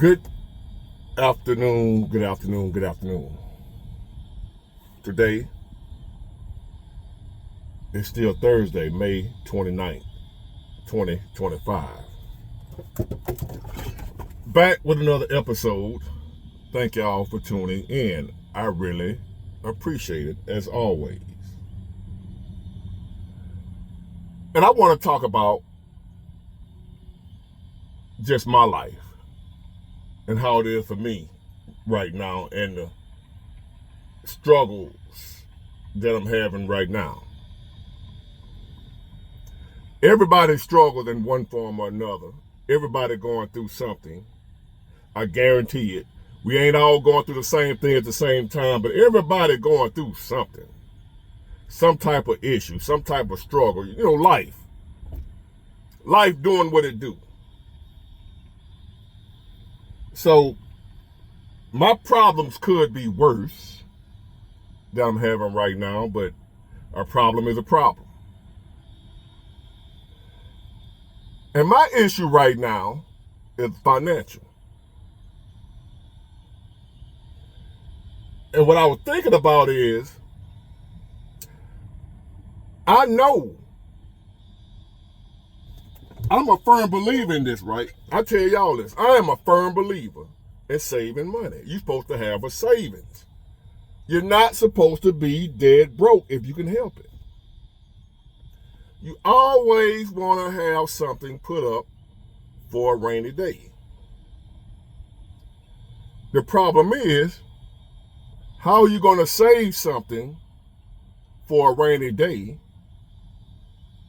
Good afternoon, good afternoon, good afternoon. Today is still Thursday, May 29th, 2025. Back with another episode. Thank y'all for tuning in. I really appreciate it, as always. And I want to talk about just my life and how it is for me right now and the struggles that I'm having right now. Everybody struggles in one form or another. Everybody going through something. I guarantee it. We ain't all going through the same thing at the same time, but everybody going through something. Some type of issue, some type of struggle. Life. Life doing what it do. So my problems could be worse than I'm having right now, but a problem is a problem. And my issue right now is financial. And what I was thinking about is, I know I'm a firm believer in this, right? I tell y'all this. I am a firm believer in saving money. You're supposed to have a savings. You're not supposed to be dead broke if you can help it. You always want to have something put up for a rainy day. The problem is, how are you going to save something for a rainy day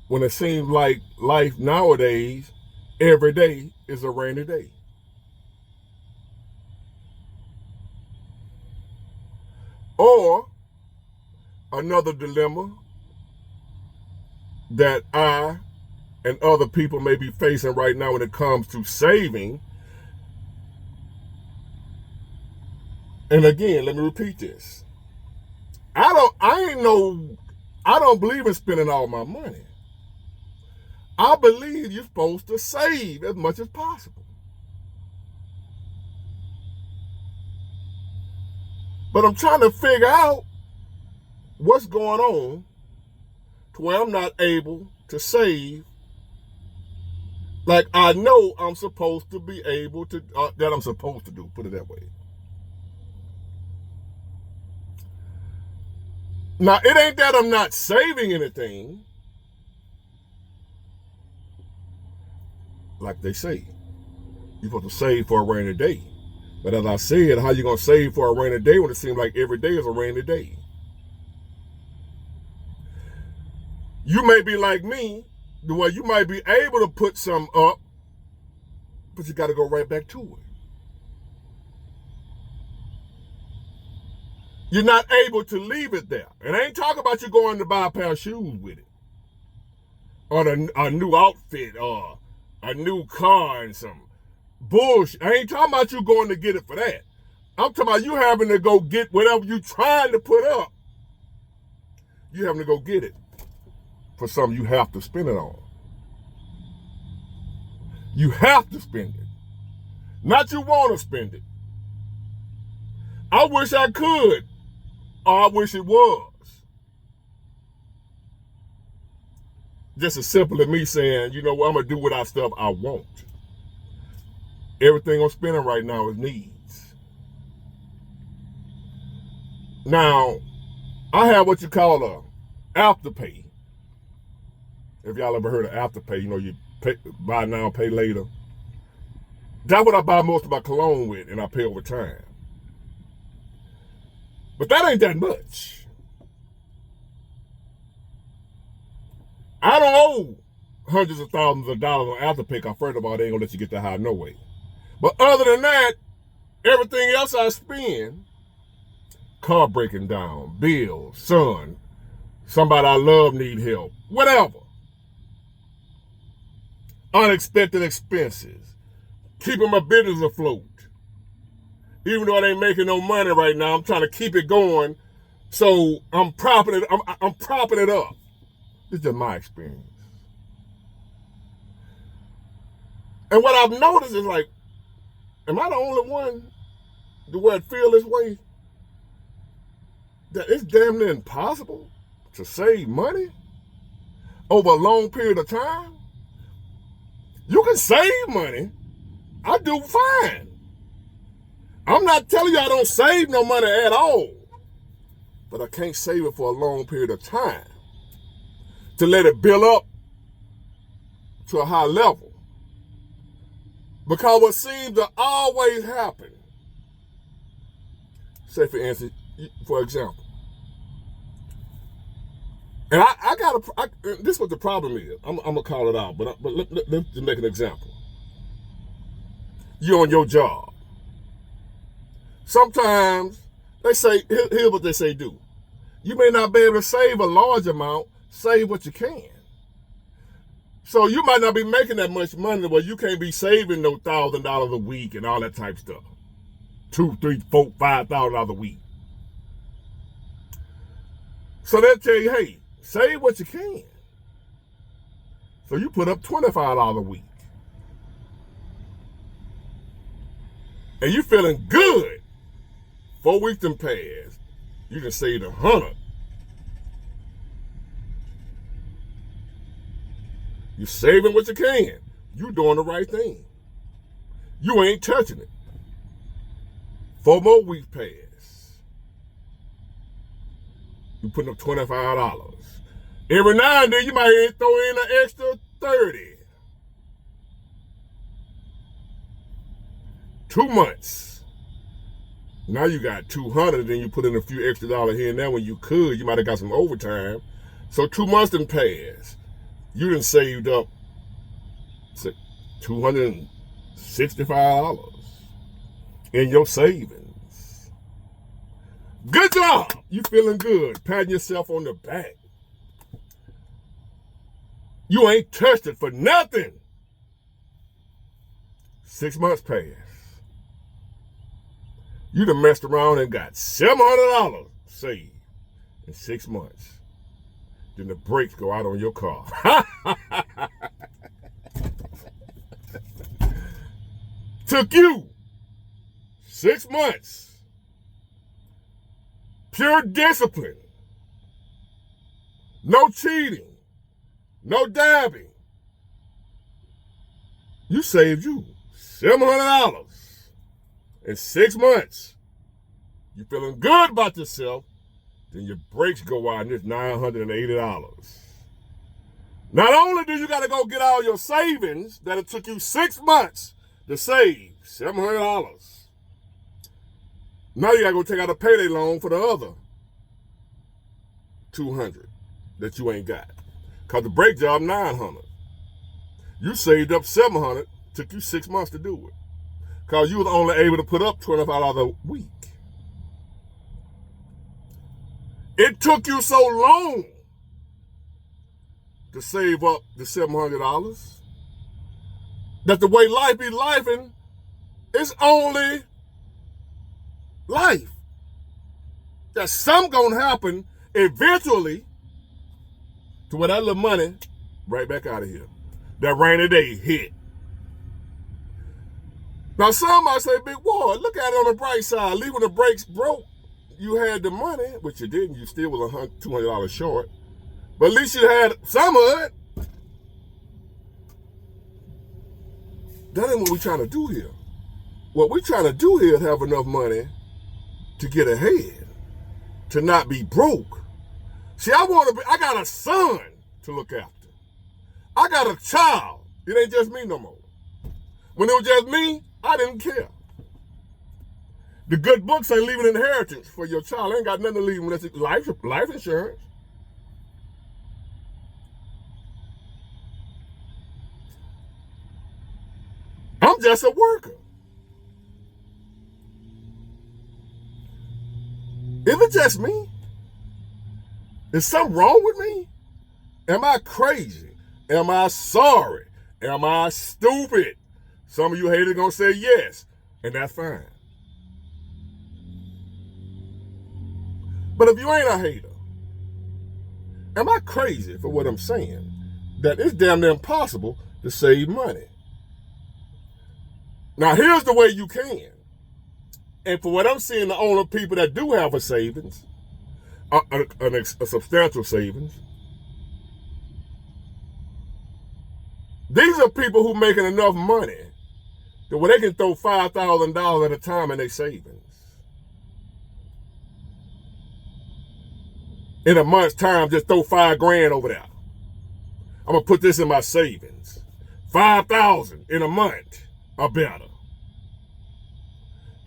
when it seems like life nowadays, every day is a rainy day? Or another dilemma that I and other people may be facing right now when it comes to saving. And again, let me repeat this. I don't believe in spending all my money. I believe you're supposed to save as much as possible. But I'm trying to figure out what's going on to where I'm not able to save like I know I'm supposed to be able to, that I'm supposed to do, put it that way. Now, it ain't that I'm not saving anything. Like they say, you're supposed to save for a rainy day. But as I said, how you going to save for a rainy day when it seems like every day is a rainy day? You may be like me, the way you might be able to put some up, but you got to go right back to it. You're not able to leave it there. And I ain't talking about you going to buy a pair of shoes with it, or a new outfit, or a new car and some bullshit. I ain't talking about you going to get it for that. I'm talking about you having to go get whatever you trying to put up. You having to go get it for something you have to spend it on. You have to spend it. Not you want to spend it. I wish I could, or I wish it was. Just as simple as me saying, you know what, I'm going to do without stuff I want. Everything I'm spending right now is needs. Now, I have what you call a afterpay. If y'all ever heard of afterpay, you pay, buy now, pay later. That's what I buy most of my cologne with, and I pay over time. But that ain't that much. I don't owe hundreds of thousands of dollars on afterpay. First of all, they ain't gonna let you get that high no way. But other than that, everything else I spend, car breaking down, bills, son, somebody I love need help, whatever. Unexpected expenses, keeping my business afloat. Even though I ain't making no money right now, I'm trying to keep it going. So I'm propping it. I'm propping it up. This is just my experience. And what I've noticed is like, Am I the only one to feel this way? That it's damn near impossible to save money over a long period of time? You can save money. I do fine. I'm not telling you I don't save no money at all. But I can't save it for a long period of time to let it build up to a high level. Because what seems to always happen, say for instance, for example, and this is what the problem is. I'm gonna call it out, but let's make an example. You're on your job. Sometimes they say, here's what they say do. You may not be able to save a large amount, save what you can. So you might not be making that much money where you can't be saving no $1,000 a week and all that type of stuff. $2,000, $3,000, $4,000, $5,000 a week. So they'll tell you, hey, save what you can. So you put up $25 a week. And you feeling good. 4 weeks done passed. You can save $100. You're saving what you can. You're doing the right thing. You ain't touching it. 4 more weeks pass. You putting up $25. Every now and then you might throw in an extra $30. 2 months. Now you got $200, then you put in a few extra dollars here and there when you could. You might have got some overtime. So 2 months done passed. You done saved up $265 in your savings. Good job. You feeling good. Patting yourself on the back. You ain't touched it for nothing. 6 months passed. You done messed around and got $700 saved in 6 months. Then the brakes go out on your car. Took you 6 months. Pure discipline. No cheating. No dabbing. You saved you $700 in 6 months. You feeling good about yourself, then your brakes go out and it's $980. Not only do you got to go get all your savings that it took you 6 months to save, $700. Now you got to go take out a payday loan for the other $200 that you ain't got. Because the brake job, $900. You saved up $700, took you 6 months to do it. Because you was only able to put up $25 a week. It took you so long to save up the $700 that the way life be lifing, it's only life. That something gonna happen eventually to where that little money right back out of here. That rainy day hit. Now some might say, Big Ward, look at it on the bright side. Leaving the brakes broke, you had the money, which you didn't. You still was $200 short. But at least you had some of it. That ain't what we're trying to do here. What we're trying to do here is have enough money to get ahead, to not be broke. See, I got a son to look after. I got a child. It ain't just me no more. When it was just me, I didn't care. The good books ain't leaving inheritance for your child. Ain't got nothing to leave unless it's life insurance. I'm just a worker. Is it just me? Is something wrong with me? Am I crazy? Am I sorry? Am I stupid? Some of you haters gonna say yes, and that's fine. But if you ain't a hater, am I crazy for what I'm saying? That it's damn near impossible to save money. Now, here's the way you can. And for what I'm seeing, the only people that do have a savings, a substantial savings, these are people who making enough money that where they can throw $5,000 at a time in their savings. In a month's time, just throw $5,000 over there. I'm gonna put this in my savings. $5,000 in a month or better.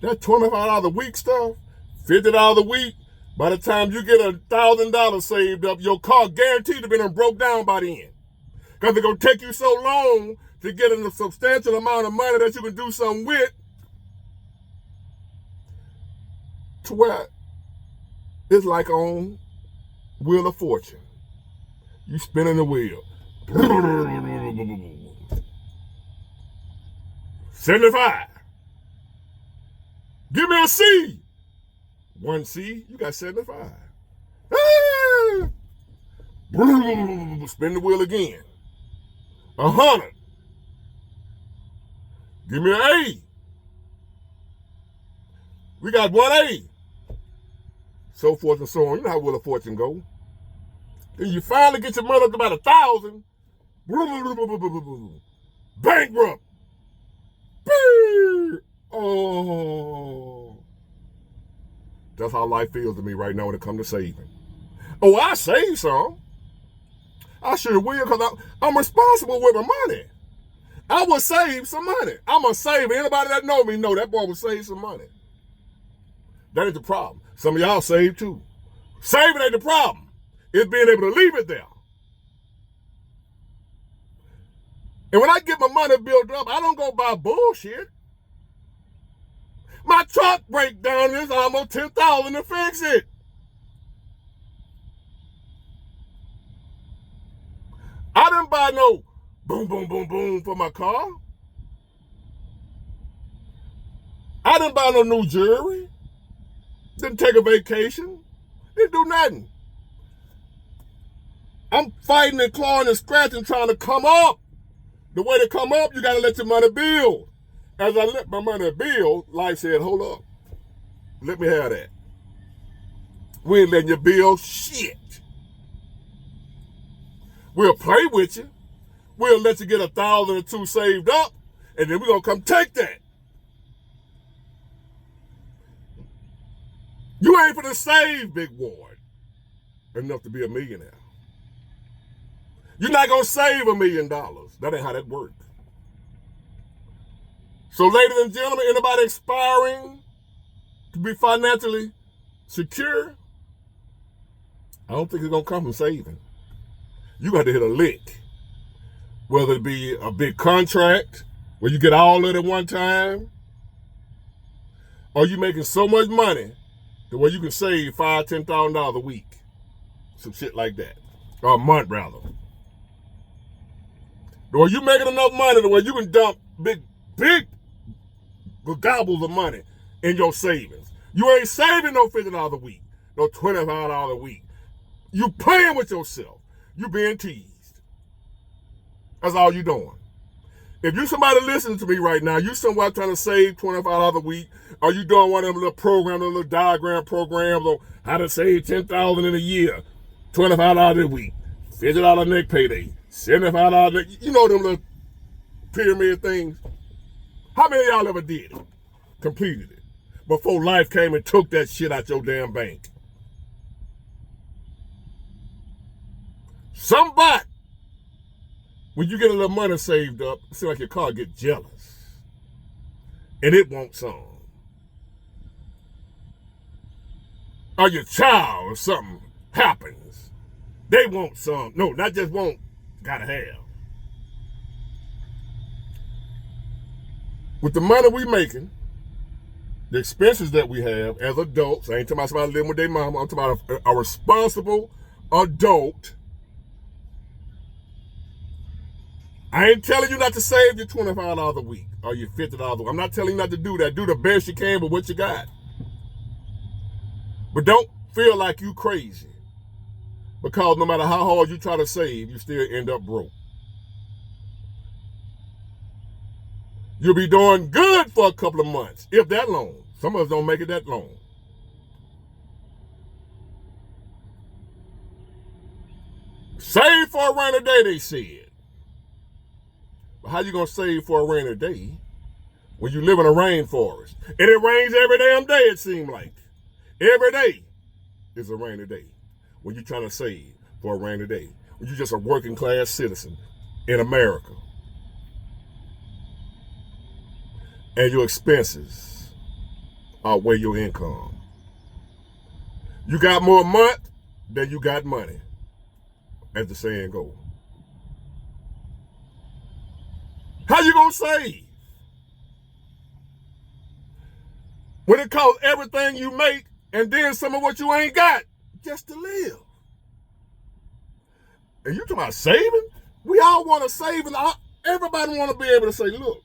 That $25 a week stuff, $50 a week. By the time you get $1,000 saved up, your car guaranteed to be broke down by the end. Because it's gonna take you so long to get a substantial amount of money that you can do something with, to where it's like on Wheel of Fortune. You spinning the wheel. 75. Give me a C. One C, you got 75. Ah! Spin the wheel again. 100. Give me an A. We got one A. So forth and so on. You know how Wheel of Fortune go. Then you finally get your money up to about 1,000. Bankrupt. Oh. That's how life feels to me right now when it comes to saving. Oh, I save some. I sure will, because I'm responsible with my money. I will save some money. I'm going to save. Anybody that know me know that boy will save some money. That ain't the problem. Some of y'all save too. Saving ain't the problem. It's being able to leave it there. And when I get my money built up, I don't go buy bullshit. My truck breakdown is almost $10,000 to fix it. I didn't buy no boom, boom, boom, boom for my car. I didn't buy no new jewelry. Didn't take a vacation. Didn't do nothing. I'm fighting and clawing and scratching, trying to come up. The way to come up, you got to let your money build. As I let my money build, life said, hold up. Let me have that. We ain't letting you build shit. We'll play with you. We'll let you get 1,000 or 2 saved up, and then we're going to come take that. You ain't for to save, Big Ward, enough to be a millionaire. You're not going to save $1 million. That ain't how that works. So, ladies and gentlemen, anybody aspiring to be financially secure, I don't think it's going to come from saving. You got to hit a lick. Whether it be a big contract where you get all of it at one time, or you making so much money the way you can save $5,000, $10,000 a week. Some shit like that. Or a month, rather. Or you making enough money the way you can dump big gobbles of money in your savings. You ain't saving no $50 a week, no $25 a week. You playing with yourself. You being teased. That's all you doing. If you somebody listening to me right now, you somewhere trying to save $25 a week, or you doing one of them little programs, them little diagram programs on how to save $10,000 in a year, $25 a week, $50 next payday, $75 next, you know them little pyramid things. How many of y'all ever did it? Completed it before life came and took that shit out your damn bank? Somebody, when you get a little money saved up, it seems like your car get jealous. And it wants some. Or your child or something happens. They want some. No, not just want, gotta have. With the money we making, the expenses that we have as adults, I ain't talking about somebody living with their mama, I'm talking about a responsible adult. I ain't telling you not to save your $25 a week or your $50 a week. I'm not telling you not to do that. Do the best you can with what you got. But don't feel like you crazy. Because no matter how hard you try to save, you still end up broke. You'll be doing good for a couple of months, if that long. Some of us don't make it that long. Save for a rainy day, they said. But how you going to save for a rainy day when you live in a rainforest? And it rains every damn day, it seems like. Every day is a rainy day when you're trying to save for a rainy day. When you're just a working class citizen in America. And your expenses outweigh your income. You got more month than you got money, as the saying goes. How you gonna save when it costs everything you make and then some of what you ain't got just to live? And you talking about saving? We all want to save, and everybody want to be able to say, look,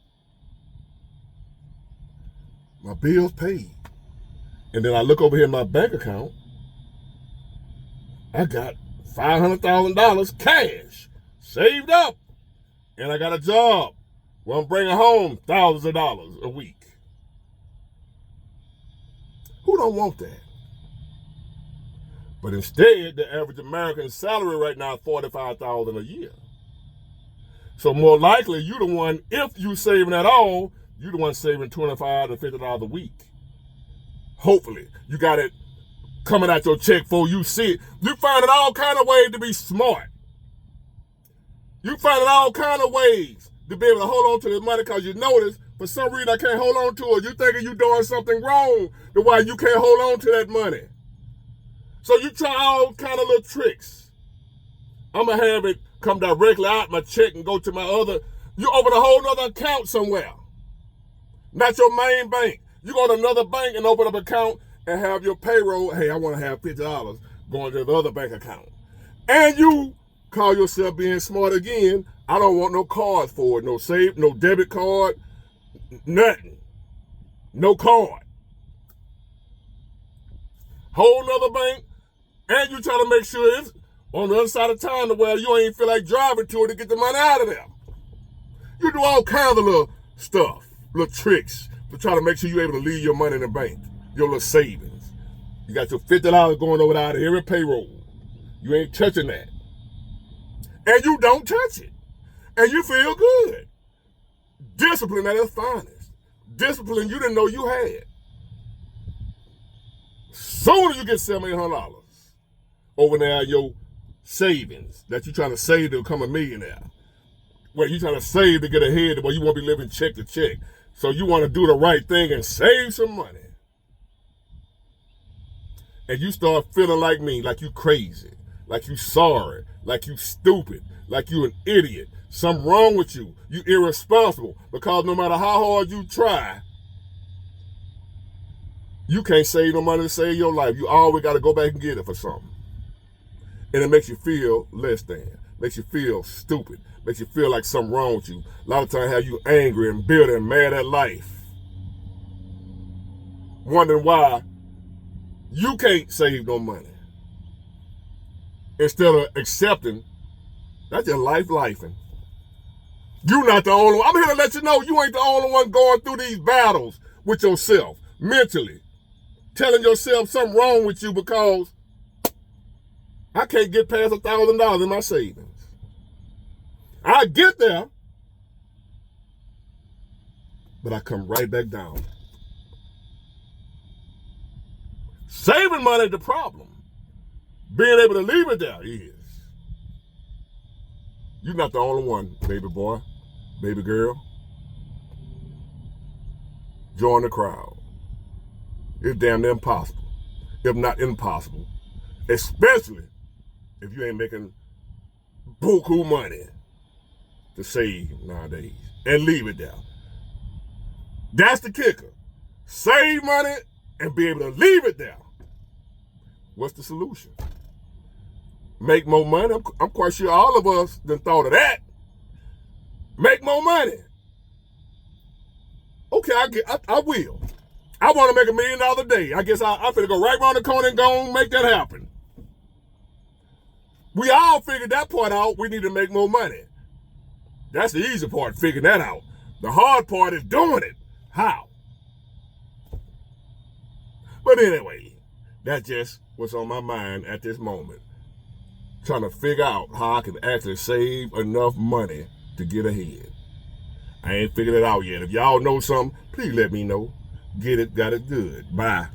my bill's paid. And then I look over here in my bank account, I got $500,000 cash saved up. And I got a job where I'm bringing home thousands of dollars a week. Who don't want that? But instead, the average American salary right now is $45,000 a year. So more likely, you the one, if you saving at all, you the one saving $25 to $50 a week. Hopefully, you got it coming out your check before you see it. You finding all kind of ways to be smart. You finding all kind of ways to be able to hold on to this money because you notice for some reason I can't hold on to it. You thinking you doing something wrong to why you can't hold on to that money. So you try all kind of little tricks. I'm going to have it come directly out my check and go to my other. You open a whole other account somewhere. Not your main bank. You go to another bank and open up an account and have your payroll. Hey, I want to have $50 going to the other bank account. And you call yourself being smart again. I don't want no cards for it. No save, no debit card, nothing. No card. Whole nother bank. And you try to make sure it's on the other side of town to where you ain't feel like driving to it to get the money out of there. You do all kinds of little stuff, little tricks to try to make sure you're able to leave your money in the bank, your little savings. You got your $50 going over out of every payroll. You ain't touching that. And you don't touch it. And you feel good. Discipline at its finest. Discipline you didn't know you had. Soon as you get $700-800 over there, your savings that you're trying to save to become a millionaire. Where you're trying to save to get ahead, where you want to be living check to check. So you want to do the right thing and save some money. And you start feeling like me, like you crazy, like you sorry, like you stupid, like you an idiot. Something wrong with you. You irresponsible. Because no matter how hard you try, you can't save no money to save your life. You always got to go back and get it for something. And it makes you feel less than. Makes you feel stupid. Makes you feel like something wrong with you. A lot of times have you angry and bitter and mad at life. Wondering why you can't save no money. Instead of accepting, that's your lifing. You're not the only one. I'm here to let you know you ain't the only one going through these battles with yourself, mentally. Telling yourself something wrong with you because I can't get past $1,000 in my savings. I get there, but I come right back down. Saving money is the problem. Being able to leave it there is. You're not the only one, baby boy, baby girl. Join the crowd. It's damn near impossible, if not impossible, especially if you ain't making buku money to save nowadays and leave it there. That's the kicker. Save money and be able to leave it there. What's the solution? Make more money. I'm quite sure all of us done thought of that. Make more money. Okay, I will. I want to make $1 million a day. I guess I'm finna go right around the corner and go and make that happen. We all figured that part out. We need to make more money. That's the easy part, figuring that out. The hard part is doing it. How? But anyway, that just was on my mind at this moment. Trying to figure out how I can actually save enough money to get ahead. I ain't figured it out yet. If y'all know something, please let me know. Get it, got it good. Bye.